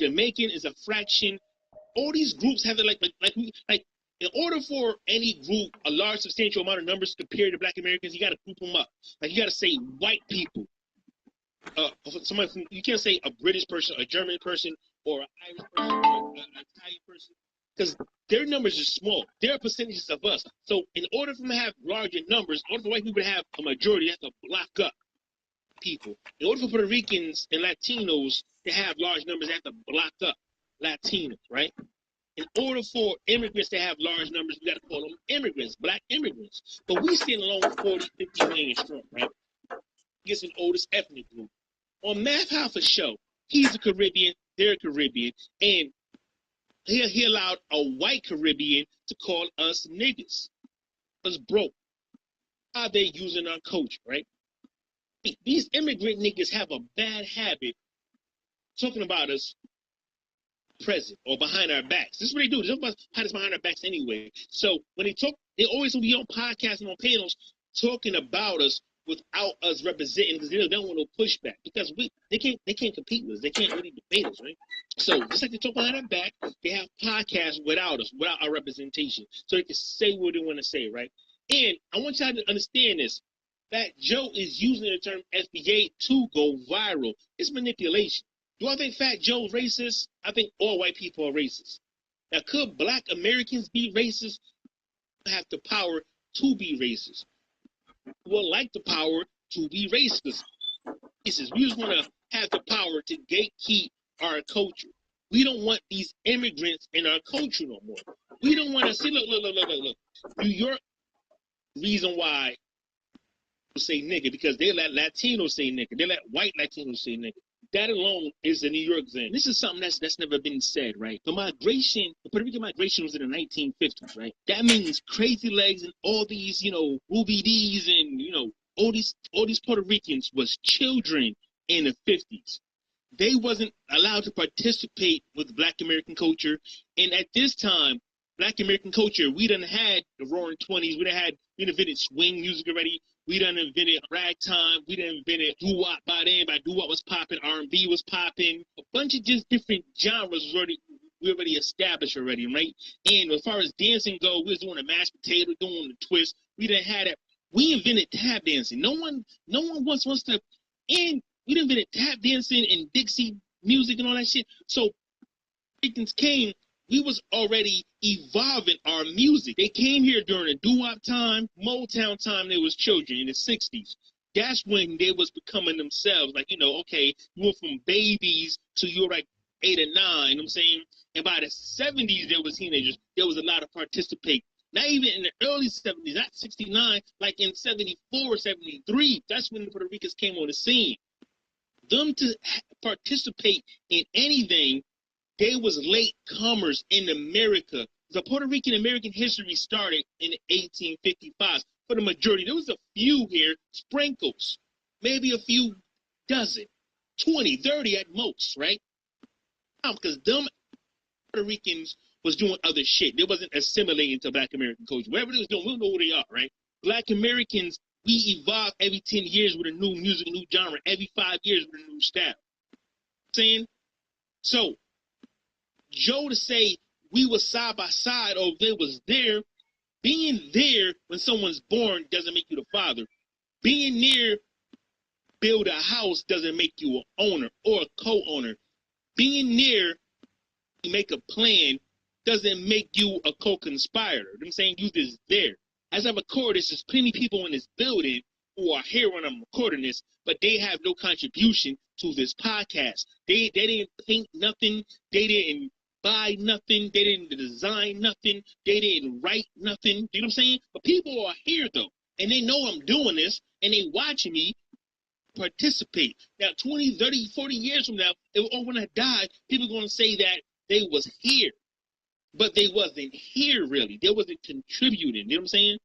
Jamaican is a fraction. All these groups have it like in order for any group, a large substantial amount of numbers compared to Black Americans, you got to group them up. Like you got to say white people. Somebody from, you can't say a British person, a German person, or an Irish person, or an Italian person, because their numbers are small. They're percentages of us. So in order for them to have larger numbers, in order for white people to have a majority, they have to block up people. In order for Puerto Ricans and Latinos to have large numbers, they have to block up Latinos, right? In order for immigrants to have large numbers, we got to call them immigrants, Black immigrants. But we stand alone 40, 50 million strong, right? It's an oldest ethnic group. On Math Hoffa's show, he's a Caribbean, they're Caribbean, and he allowed a white Caribbean to call us niggas. Us broke. How they using our culture, right? These immigrant niggas have a bad habit talking about us present or behind our backs. This is what they do. They talk about us behind our backs anyway. So when they talk, they always will be on podcasts and on panels talking about us without us representing, because they don't want no pushback, because they can't compete with us. They can't really debate us, right? So just like they talk behind our back, they have podcasts without us, without our representation, so they can say what they want to say, right? And I want y'all to understand this. That Joe is using the term FBA to go viral. It's manipulation. Do I think Fat Joe's racist? I think all white people are racist. Now, could Black Americans be racist? Have the power to be racist. Would like the power to be racist. We just want to have the power to gatekeep our culture. We don't want these immigrants in our culture no more. We don't want to see, look. New York, reason why say nigga, because they let Latinos say nigga. They let white Latinos say nigga. That alone is the New York thing. This is something that's never been said, right? The Puerto Rican migration was in the 1950s, right? That means Crazy Legs and all these, Ruby D's and, all these Puerto Ricans was children in the 50s. They wasn't allowed to participate with Black American culture. And at this time, Black American culture, we done had the Roaring 20s. We invented swing music already. We done invented ragtime. We done invented doo-wop by then. By doo-wop was popping, R&B was popping. A bunch of just different genres we already established already, right? And as far as dancing go, we was doing a mashed potato, doing the twist. We done had it. We invented tap dancing. No one wants to. And we done invented tap dancing and Dixie music and all that shit. So Ricans came. We was already evolving our music. They came here during the doo-wop time, Motown time. They was children in the 60s. That's when they was becoming themselves. Like, okay, you went from babies to you're like 8 or 9, you know what I'm saying? And by the 70s, there was teenagers. There was a lot of participate. Not even in the early 70s, not 69, like in 74, 73. That's when the Puerto Ricans came on the scene. Them to participate in anything, they was late comers in America. The Puerto Rican American history started in 1855. For the majority, there was a few here, sprinkles, maybe a few dozen, 20, 30 at most, right? Because them Puerto Ricans was doing other shit. They wasn't assimilating to Black American culture. Whatever they was doing, we don't know who they are, right? Black Americans, we evolve every 10 years with a new music, a new genre, every 5 years with a new style. Saying? So, Joe to say we were side by side or they was there, being there when someone's born doesn't make you the father. Being near, build a house doesn't make you an owner or a co-owner. Being near, make a plan doesn't make you a co-conspirator. I'm saying you just there. As I record this, there's plenty of people in this building who are here when I'm recording this, but they have no contribution to this podcast. They didn't paint nothing. They didn't buy nothing. They didn't design nothing. They didn't write nothing. You know what I'm saying? But people are here, though, and they know I'm doing this, and they watching me participate. Now, 20, 30, 40 years from now, when I die, people are going to say that they was here. But they wasn't here, really. They wasn't contributing. You know what I'm saying?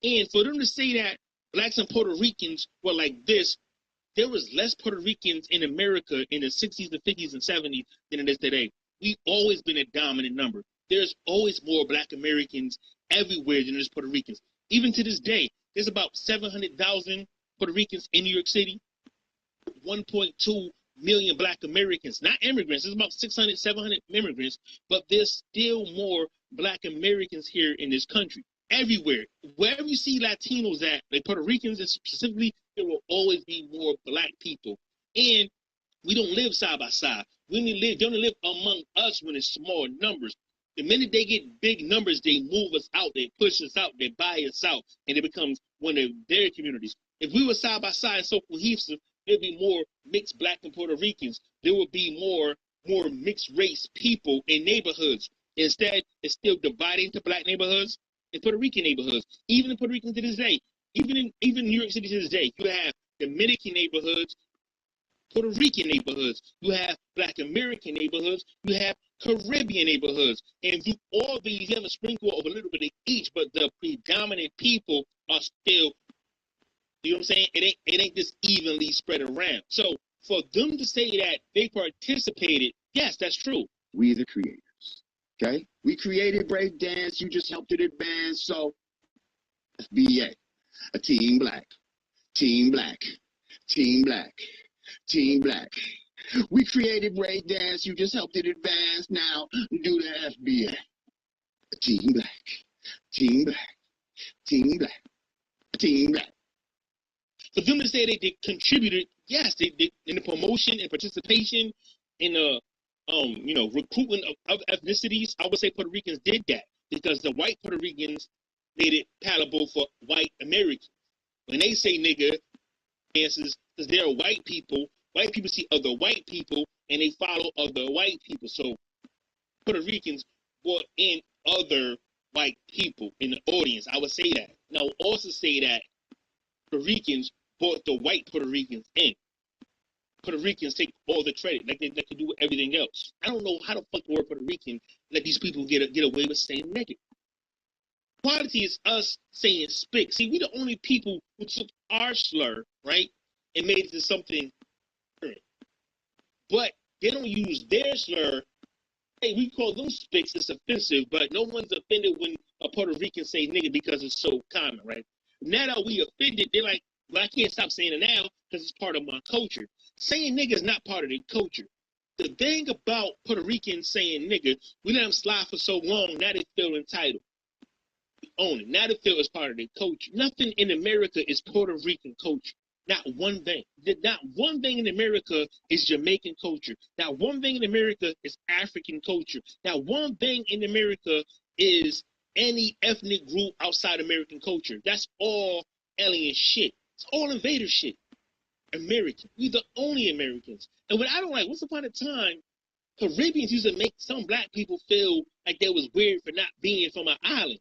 And for them to say that Blacks and Puerto Ricans were like this, there was less Puerto Ricans in America in the 60s, the 50s, and 70s than it is today. We've always been a dominant number. There's always more Black Americans everywhere than there's Puerto Ricans. Even to this day, there's about 700,000 Puerto Ricans in New York City, 1.2 million Black Americans, not immigrants. There's about 600, 700 immigrants, but there's still more Black Americans here in this country. Everywhere, wherever you see Latinos at, like Puerto Ricans specifically, there will always be more Black people. And we don't live side by side. We only live among us when it's small numbers. The minute they get big numbers, they move us out, they push us out, they buy us out, and it becomes one of their communities. If we were side by side so cohesive, there'd be more mixed Black and Puerto Ricans. There would be more mixed race people in neighborhoods. Instead, it's still dividing into Black neighborhoods and Puerto Rican neighborhoods. Even in Puerto Rican to this day, even New York City to this day, you have Dominican neighborhoods, Puerto Rican neighborhoods, you have Black American neighborhoods, you have Caribbean neighborhoods, and through all these, you have a sprinkle of a little bit of each, but the predominant people are still, you know what I'm saying? It ain't just evenly spread around. So for them to say that they participated, yes, that's true. We the creators, okay? We created breakdance, you just helped it advance, so FBA, a team Black, team Black, team Black, team Black. We created breakdance, you just helped it advance, now do the FBA, a team Black, team Black, team Black, team Black. For them to say they contributed, yes, they in the promotion and participation in the recruitment of ethnicities, I would say Puerto Ricans did that because the white Puerto Ricans made it palatable for white Americans. When they say nigga, answers because they're white people see other white people and they follow other white people. So Puerto Ricans brought in other white people in the audience. I would say that. And I would also say that Puerto Ricans brought the white Puerto Ricans in. Puerto Ricans take all the credit, like they could do everything else. I don't know how the fuck the word Puerto Rican let these people get away with saying nigga. Quality is us saying spick. See, we the only people who took our slur, right, and made it into something different. But they don't use their slur. Hey, we call them spicks. It's offensive, but no one's offended when a Puerto Rican say nigga because it's so common, right? Now that we offended, they're like, well, I can't stop saying it now because it's part of my culture. Saying nigga is not part of their culture. The thing about Puerto Ricans saying nigga, we let them slide for so long, now they feel entitled. We own it. Now they feel it's part of their culture. Nothing in America is Puerto Rican culture. Not one thing. Not one thing in America is Jamaican culture. Not one thing in America is African culture. Not one thing in America is any ethnic group outside American culture. That's all alien shit. It's all invader shit. American. We're the only Americans. And what I don't like, once upon a time, Caribbeans used to make some Black people feel like they was weird for not being from an island.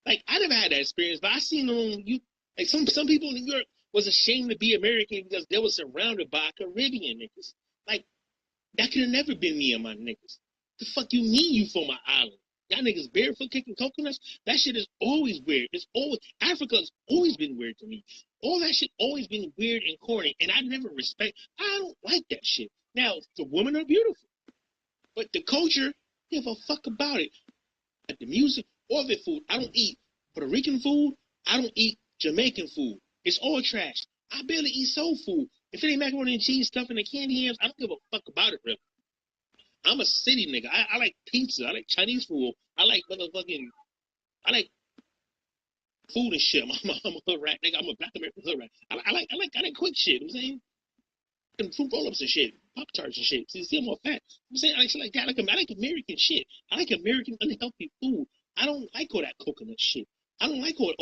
Like, I never had that experience, but I seen them on you. Like, some people in New York was ashamed to be American because they were surrounded by Caribbean niggas. Like, that could have never been me and my niggas. The fuck you mean you from my island? Y'all niggas barefoot kicking coconuts? That shit is always weird. Africa's always been weird to me. All that shit always been weird and corny, and I don't like that shit. Now, the women are beautiful, but the culture, give a fuck about it. Like the music or the food. I don't eat Puerto Rican food. I don't eat Jamaican food. It's all trash. I barely eat soul food. If it ain't macaroni and cheese stuff in the candy yams, I don't give a fuck about it, really. I'm a city nigga. I like pizza. I like Chinese food. I like food and shit. I'm a hood rat nigga. I'm a Black American hood rat. I like quick shit. You know what I'm saying? And fruit roll-ups and shit, Pop-Tarts and shit. See, I'm more fat. I'm saying I like shit like that. I like American shit. I like American unhealthy food. I don't like all that coconut shit. I don't like all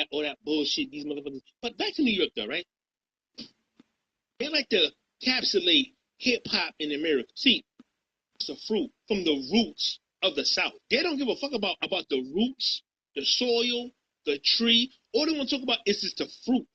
that bullshit these motherfuckers. But back to New York though, right? They like to encapsulate hip hop in America. See, it's a fruit from the roots of the South. They don't give a fuck about the roots, the soil, the tree. All they want to talk about is just the fruit,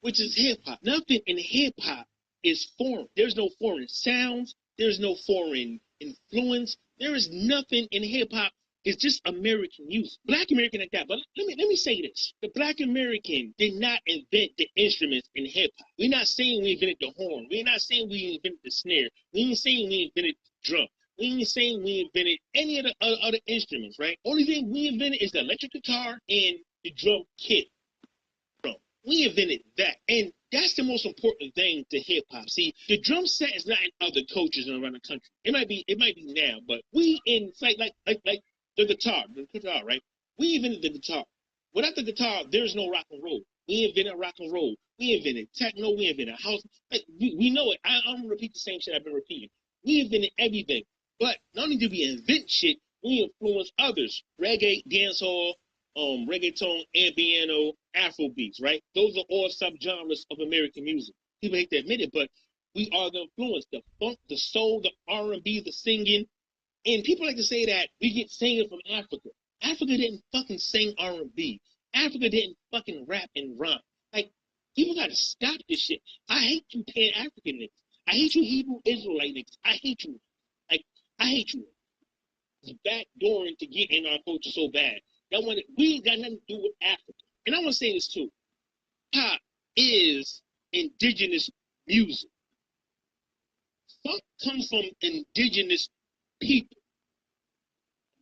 which is hip hop. Nothing in hip hop is foreign. There's no foreign sounds. There's no foreign influence. There is nothing in hip hop. It's just American youth. Black American like that. But let me say this. The Black American did not invent the instruments in hip hop. We're not saying we invented the horn. We're not saying we invented the snare. We ain't saying we invented the drum. We ain't saying we invented any of the other instruments, right? Only thing we invented is the electric guitar and the drum kit. We invented that. And That's the most important thing to hip hop. See, the drum set is not in other cultures around the country. It might be now, but we in it's like the guitar, right? We invented the guitar. Without the guitar, there's no rock and roll. We invented rock and roll. We invented techno. We invented house. Like we know it. I'm gonna repeat the same shit I've been repeating. We invented everything. But not only did we invent shit, we influence others. Reggae, dancehall, reggaeton, ambiento, Afro beats, right? Those are all subgenres of American music. People hate to admit it, but we are the influence. The funk, the soul, the R&B, the singing. And people like to say that we get singing from Africa. Africa didn't fucking sing R&B. Africa didn't fucking rap and rhyme. Like, people gotta stop this shit. I hate you Pan-African niggas. I hate you Hebrew Israelite niggas. I hate you. Like, I hate you. It's backdooring to get in our culture so bad. That one, we ain't got nothing to do with Africa. And I want to say this too. Pop is indigenous music. Funk comes from indigenous people.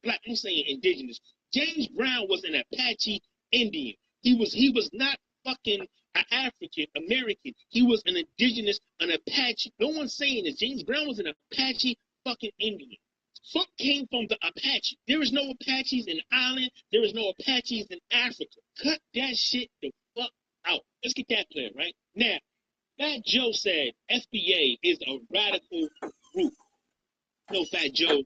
Black, I'm saying indigenous. James Brown was an Apache Indian. He was not fucking an African American. He was an indigenous, an Apache. No one's saying this. James Brown was an Apache fucking Indian. Funk came from the Apache. There is no Apaches in Ireland. There is no Apaches in Africa. Cut that shit the fuck out. Let's get that clear, right? Now, Fat Joe said FBA is a radical group. No, Fat Joe,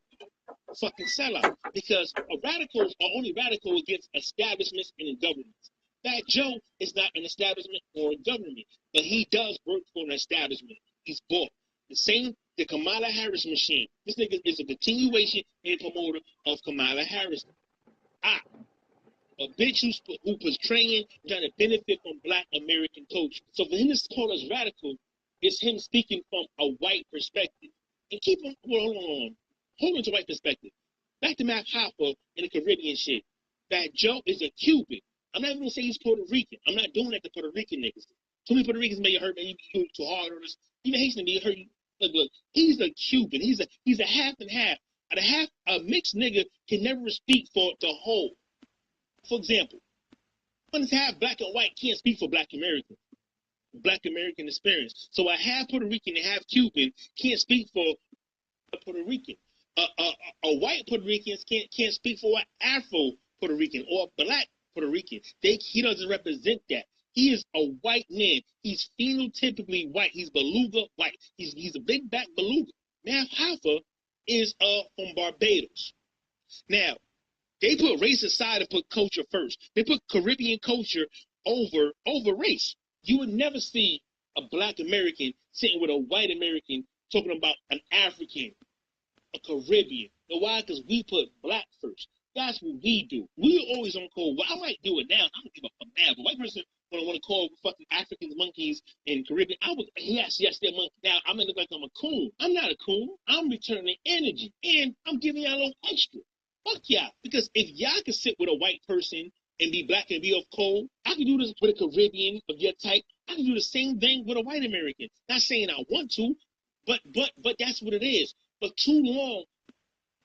fucking sellout. Because radicals are only radical against establishments and governments. Fat Joe is not an establishment or a government, but he does work for an establishment. He's bought. The Kamala Harris machine. This nigga is a continuation and promoter of Kamala Harris. A bitch who portraying trying to benefit from Black American culture. So for him to call us radical, it's him speaking from a white perspective. And keep on, hold on to white perspective. Back to Matt Hoffa and the Caribbean shit. Fat Joe is a Cuban. I'm not even gonna say he's Puerto Rican. I'm not doing that to Puerto Rican niggas. Too many Puerto Ricans may hurt me. You too hard on us. Even Haitian may hurt you. Look, he's a Cuban. He's a half and half. A mixed nigga can never speak for the whole. For example, one is half black and white can't speak for Black American experience. So a half Puerto Rican and half Cuban can't speak for a Puerto Rican. A white Puerto Rican can't speak for an Afro Puerto Rican or a Black Puerto Rican. He doesn't represent that. He is a white man. He's phenotypically white. He's beluga white. He's a big back beluga. Math Hoffa is from Barbados. Now, they put race aside and put culture first. They put Caribbean culture over race. You would never see a Black American sitting with a white American talking about an African, a Caribbean. You know why? Because we put Black first. That's what we do. We always on call. Well, I might do it now. I don't give a fuck now. But a white person want to call fucking Africans monkeys and Caribbean. Yes, they're monkeys. Now I'm gonna look like I'm a coon. I'm not a coon. I'm returning energy, and I'm giving y'all a little extra. Fuck y'all. Because if y'all can sit with a white person and be Black and be of cold, I can do this with a Caribbean of your type. I can do the same thing with a white American. Not saying I want to, but that's what it is. For too long,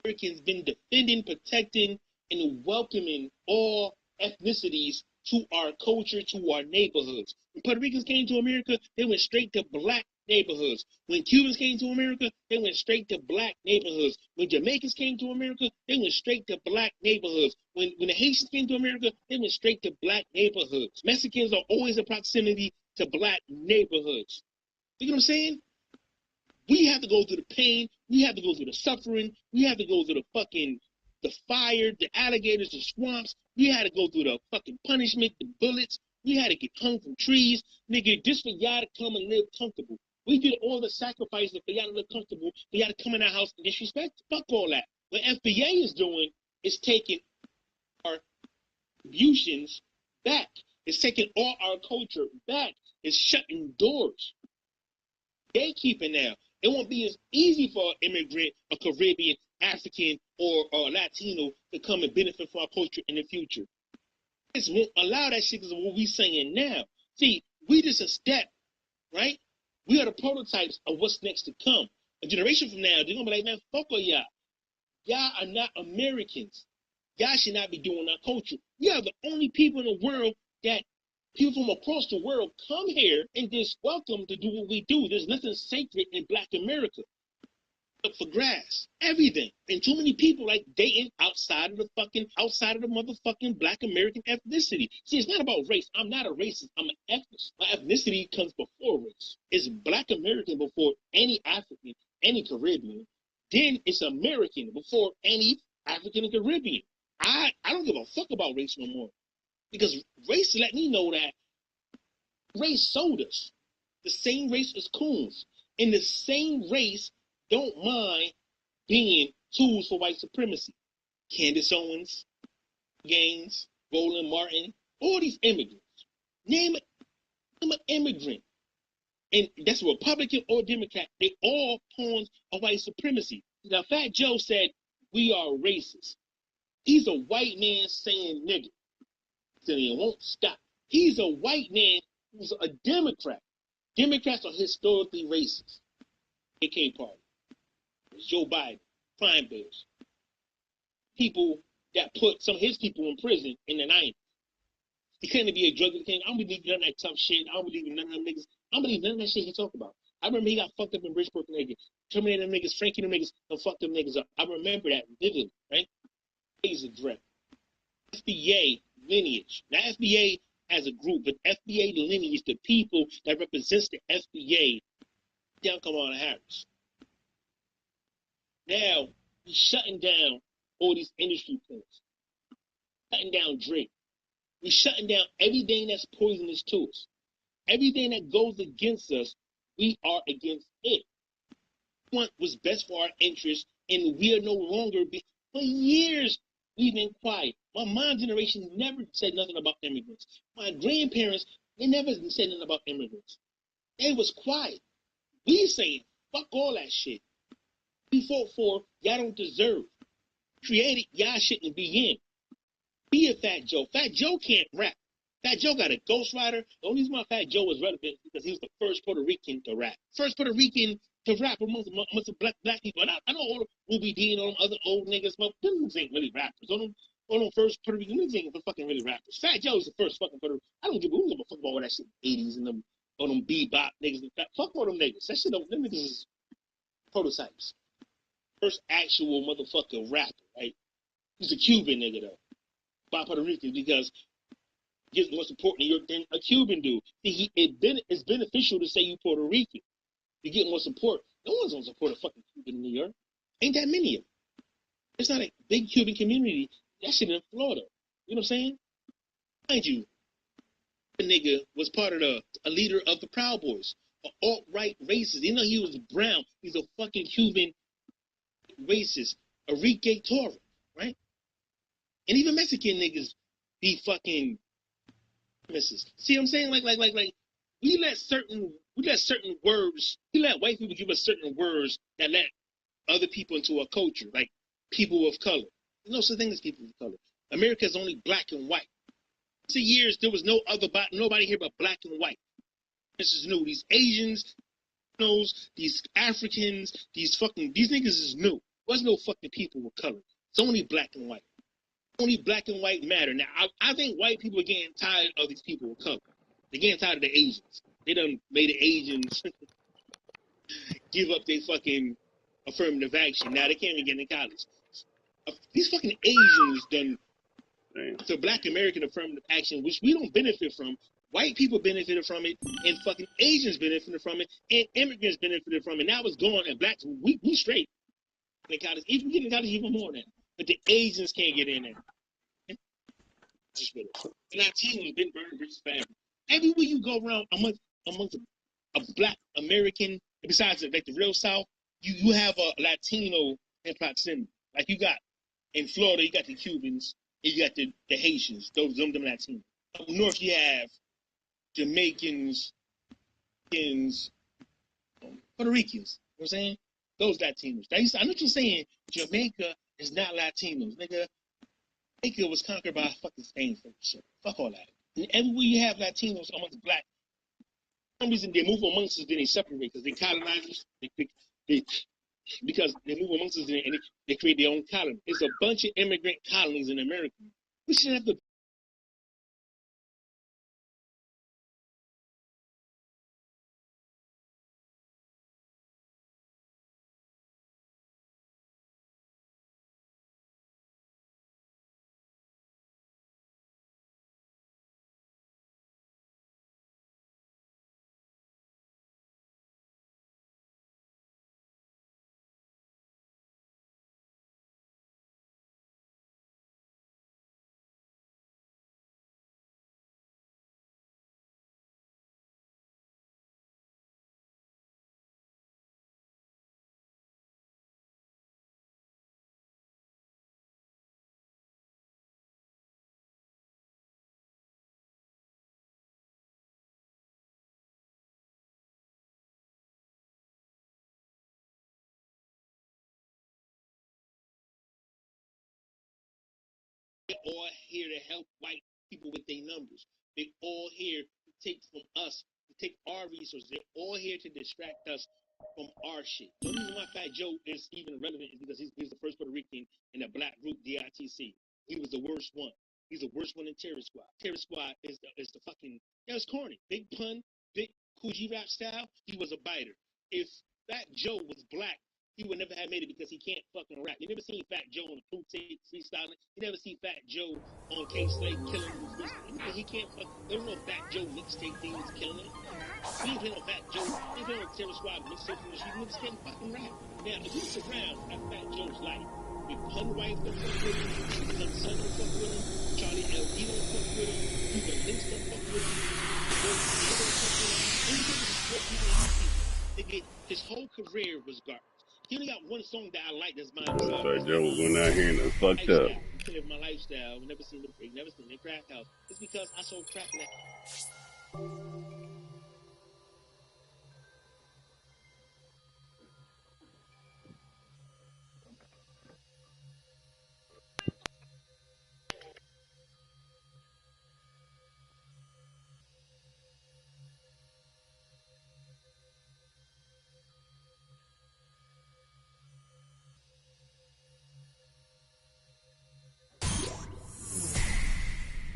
Americans been defending, protecting, and welcoming all ethnicities to our culture, to our neighborhoods. When Puerto Ricans came to America, they went straight to Black neighborhoods. When Cubans came to America, they went straight to Black neighborhoods. When Jamaicans came to America, they went straight to Black neighborhoods. When the Haitians came to America, they went straight to Black neighborhoods. Mexicans are always in proximity to Black neighborhoods. You know what I'm saying? We have to go through the pain. We have to go through the suffering. We have to go through the fire, the alligators, the swamps. We had to go through the fucking punishment, the bullets. We had to get hung from trees. Nigga, just for y'all to come and live comfortable. We did all the sacrifices for y'all to live comfortable, for y'all to come in our house and disrespect. Fuck all that. What FBA is doing is taking our contributions back. It's taking all our culture back. It's shutting doors. Gatekeeping now. It won't be as easy for an immigrant, a Caribbean, African, or Latino to come and benefit from our culture in the future. This won't allow that shit because of what we saying now. See, we just a step, right? We are the prototypes of what's next to come. A generation from now, they're going to be like, man, fuck all y'all. Y'all are not Americans. Y'all should not be doing our culture. We are the only people in the world that People from across the world come here and just welcome to do what we do. There's nothing sacred in Black America. Up for grass, everything, and too many people like dating outside of the motherfucking Black American ethnicity. See, it's not about race. I'm not a racist. I'm an ethnicist. My ethnicity comes before race. It's Black American before any African, any Caribbean. Then it's American before any African and Caribbean. I don't give a fuck about race no more because race let me know that race sold us. The same race as coons, and the same race don't mind being tools for white supremacy. Candace Owens, Gaines, Roland Martin, all these immigrants. Name an immigrant. And that's Republican or Democrat. They all pawns of white supremacy. Now, Fat Joe said, we are racist. He's a white man saying nigger. So he won't stop. He's a white man who's a Democrat. Democrats are historically racist. AK party. Joe Biden, crime bears, people that put some of his people in prison in the 90s. He couldn't be a drug king. I don't believe none of that tough shit. I don't believe none of them niggas. I don't believe none of that shit he talked about. I remember he got fucked up in Bridgeport, Connecticut. Terminated them niggas, Frankie them niggas, and fucked them niggas up. I remember that vividly, right? He's a threat. FBA lineage. Not FBA as a group, but FBA lineage, the people that represents the FBA, down Kamala Harris. Now, he's shutting down all these industry points, shutting down Drake. We're shutting down everything that's poisonous to us. Everything that goes against us, we are against it. What was best for our interests, and we are no longer for years, we've been quiet. My mom's generation never said nothing about immigrants. My grandparents, they never said nothing about immigrants. They was quiet. We saying, fuck all that shit. We fought for, y'all don't deserve. Created, y'all shouldn't be in. Be a Fat Joe. Fat Joe can't rap. Fat Joe got a ghostwriter. The only reason why Fat Joe was relevant is because he was the first Puerto Rican to rap. First Puerto Rican to rap amongst the black people. And I know all the Ruby D and all them other old niggas, but them niggas ain't really rappers. All them first Puerto Rican niggas ain't fucking really rappers. Fat Joe is the first fucking Puerto Rican. I don't give a fuck about all that shit in the 80s and them, all them bebop niggas. Fuck all them niggas. That shit, them niggas is prototypes. First actual motherfucking rapper, right? He's a Cuban nigga though, by Puerto Ricans because he gets more support in New York than a Cuban do. See, it's beneficial to say you Puerto Rican. You get more support. No one's gonna support a fucking Cuban in New York. Ain't that many of them. It's not a big Cuban community. That shit in Florida. You know what I'm saying? Mind you, the nigga was part of a leader of the Proud Boys, an alt-right racist. You know he was brown. He's a fucking Cuban racist. Enrique Torres, right? And even Mexican niggas be fucking misses. See what I'm saying? Like we let white people give us certain words that let other people into a culture, like people of color. There's no such thing as people of color. America is only black and white. For years there was nobody here but black and white. This is new. These Asians, these Africans, these niggas is new. There's no fucking people of color. It's only black and white. Only black and white matter. Now, I think white people are getting tired of these people of color. They're getting tired of the Asians. They done made the Asians give up their fucking affirmative action. Now they can't even get in college. These fucking Asians done to black American affirmative action, which we don't benefit from. White people benefited from it, and fucking Asians benefited from it, and immigrants benefited from it. Now it's gone, and blacks, we straight in college. Even get in college even more now. But the Asians can't get in there. And Latinos been burning bridges forever. Everywhere you go around amongst a black American, besides like the real South, you have a Latino in proximity. Like you got in Florida, you got the Cubans, and you got the Haitians, them Latinos. Up north, you have Jamaicans, Puerto Ricans. You know what I'm saying? Those Latinos. I know what you're saying. Jamaica is not Latinos, nigga. Jamaica was conquered by fucking Spain for shit. Fuck all that. And everywhere you have Latinos amongst black, for some reason they move amongst us, then they separate because they colonizers. Because they move amongst us and they create their own colony. It's a bunch of immigrant colonies in America. We should have the They're all here to help white people with their numbers. They're all here to take from us, to take our resources. They're all here to distract us from our shit. The reason why Fat Joe is even relevant is because he's the first Puerto Rican in a black group, DITC. He was the worst one. He's the worst one in Terror Squad. Terror Squad is the fucking, that was corny. Big pun, big Coogee rap style. He was a biter. If Fat Joe was black, he would never have made it because he can't fucking rap. You never seen Fat Joe on the Proof Tape freestyling. You never see Fat Joe on K Slate killing with freestyle. He can't fuck. There was no Fat Joe mixtape thing was killing it. We ain't playing no Fat Joe. We ain't playing no Terror Squad mixtape from the street. Niggas can't fucking rap. Now, if you look around at Fat Joe's life, Big Pun Wife don't fuck with him. Big Pun Son don't fuck with him. Charlie LD don't fuck with him. Cuba Links don't fuck with him. Don't fuck with him. Any niggas support even these people. Nigga, his whole career was garbage. He only got one song that I like that's Mind Boy, Drug. Fat It's Joe went out here and done fucked up. lifestyle. You can live my lifestyle. Never seen the break, never seen the crack house. It's because I sold crack in that.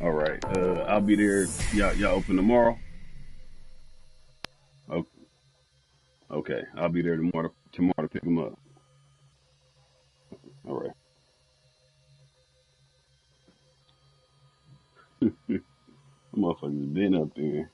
All right. I'll be there. Y'all open tomorrow? Okay. Okay. I'll be there tomorrow to pick them up. All right. Motherfuckers been up there.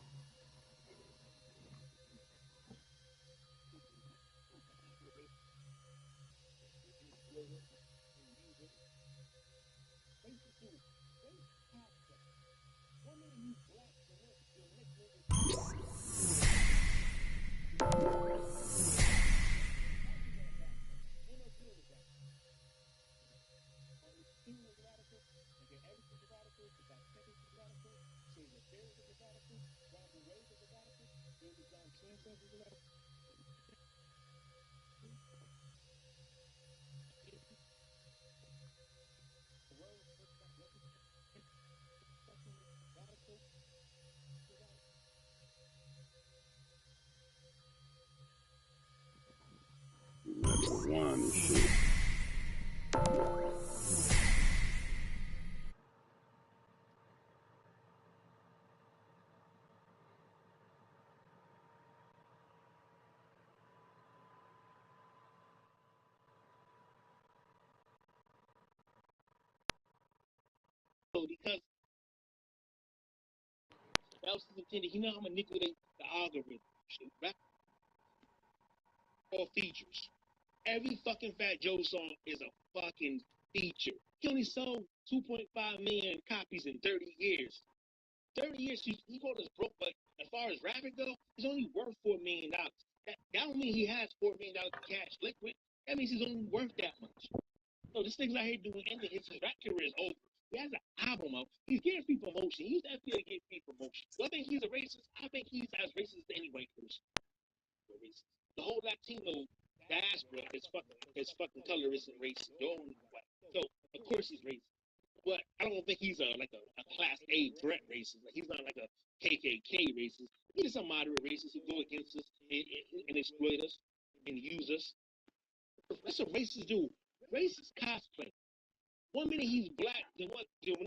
Natural wine and shit. Because that was his intended. He know how to manipulate the algorithm. Shit, rap all features. Every fucking Fat Joe song is a fucking feature. He only sold 2.5 million copies in 30 years. 30 years, he called us broke, but as far as rapping go, he's only worth $4 million. That don't mean he has $4 million cash liquid. That means he's only worth that much. No, this nigga's out here doing anything. His rap career is over. He has an album out. He's getting free promotion. He's that to get free promotion. Do I think he's a racist? I think he's as racist as any white person. The whole Latino diaspora is fucking color isn't racist. They're only white. So of course he's racist. But I don't think he's a class A threat racist. Like he's not like a KKK racist. He's just a moderate racist who go against us and exploit us and use us. That's what racists do. Racist cosplay. One minute he's black, then